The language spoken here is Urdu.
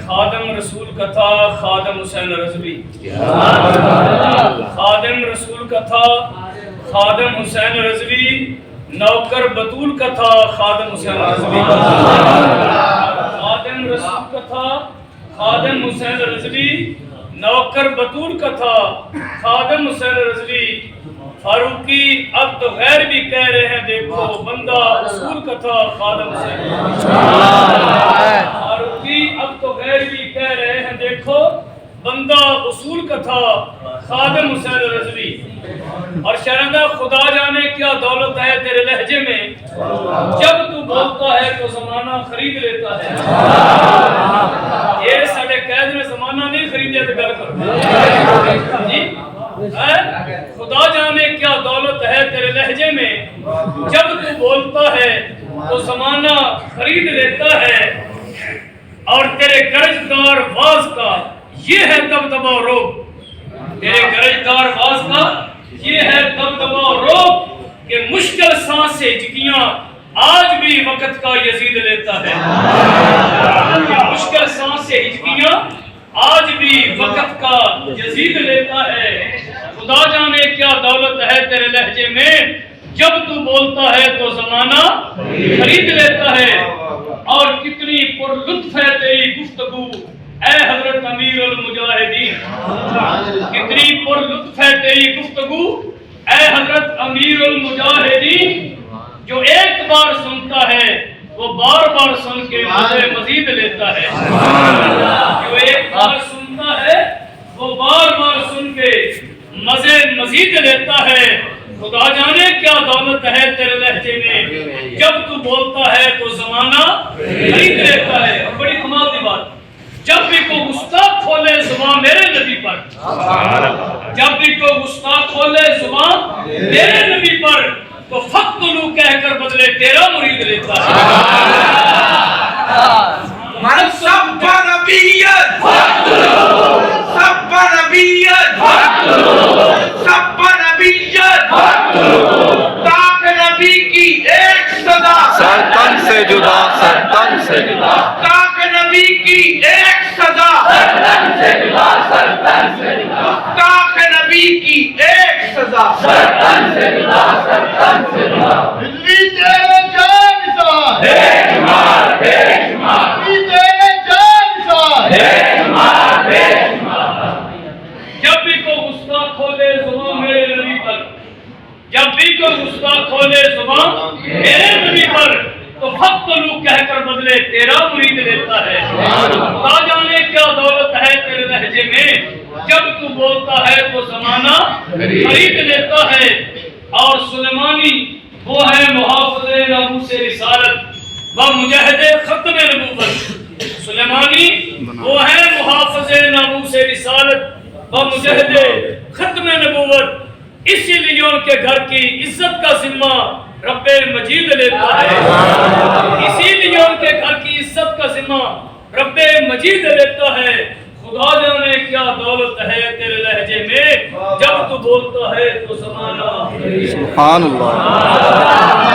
خادم رسول کا تھا خادم حسین رضوی، خادم رسول کا تھا خادم حسین رضوی، نوکر بطول کا تھا خادم حسین رضوی، خادم رسول کا تھا خادم حسین رضوی، نوکر بطول کا تھا خادم حسین رضوی، فاروقی اب تو غیر بھی کہہ رہے ہیں دیکھو بندہ اصول کا تھا خادم حسین رضوی، فاروقی اب تو غیر بھی کہہ رہے ہیں دیکھو بندہ اصول کا تھا خادم حسین رضوی۔ اور شہزادہ خدا جانے کیا دولت ہے تیرے لہجے میں، جب تو بولتا ہے تو زمانہ خرید لیتا ہے۔ یہ ساڑھے قید میں زمانہ نہیں خریدے تو گل کر جی خدا جانے کیا دولت ہے تیرے لہجے میں، جب تو بولتا ہے تو زمانہ خرید لیتا ہے۔ اور تیرے گرجدار واز کا یہ ہے دبدبہ و روب، تیرے گرجدار واز کا یہ ہے دبدبہ و روب کہ مشکل سانس سے ہجکیاں آج بھی وقت کا یزید لیتا ہے، مشکل سانس سے ہجکیاں آج بھی وقت کا یزید لیتا ہے۔ خدا جانے کیا دولت ہے تیرے لہجے میں، جب تو بولتا ہے تو زمانہ خرید لیتا ہے۔ اور کتنی پر لطف ہے تیری گفتگو اے حضرت امیر المجاہدین، کتنی پر لطف ہے تیری گفتگو اے حضرت امیر المجاہدین، جو ایک بار سنتا ہے وہ بار بار سن کے مزے مزید لیتا ہے، جو ایک بار سنتا ہے وہ بار بار سن کے مزے مزید لیتا ہے۔ خدا جانے کیا دولت ہے تیرے لہجے میں، جب تو بولتا ہے تو زمانہ خرید لیتا ہے۔ اور بڑی کمال کی بات، جب بھی کوئی گستاخ کھولے زبان میرے نبی پر، جب بھی کوئی گستاخ کھولے زبان میرے نبی پر تو فقتلو کہہ کر بدلے تیرا مرید لیتا ہے۔ من سب نبیت فقتلو، سب نبیت فقتلو، سب نبیت فقتلو، تاک نبی کی ایک صدا سرتن سے جدا، سرتن سے جدا، تاک نبی کی ایک صدا سرتن سے جدا، سرتن سے جدا، تاک نبی کی ایک صدا سرتن سے جدا، سرتن سے جدا۔ بجلی تیرے جان سا دیکھ مار، دیکھ مار، بجلی تیرے جان سا دیکھ مار، دیکھ مار۔ جب بھی کوئی گستاخ کھولے زبان میرے نبی پر، جب بھی کوئی گستاخ کھولے زبان میرے نبی پر تو فقتلو کہہ کر بدلے تیرا مرید لیتا ہے۔ خدا جانے کیا دولت ہے تیرے لہجے میں، جب تو بولتا ہے تو زمانہ خرید لیتا ہے۔ اور سلیمانی وہ ہے محافظ ناموس رسالت و مجاہد ختم نبوت، سلیمانی وہ ہے محافظ ناموس رسالت و مجاہد ختم نبوت، اسی لیے ان کے گھر کی عزت کا ذمہ رب مجید لیتا ہے، اسی لیے ان کے گھر کی عزت کا ذمہ رب مجید لیتا ہے۔ خدا جانے کیا دولت ہے تیرے لہجے میں، جب تو بولتا ہے تو زمانہ سبحان اللہ۔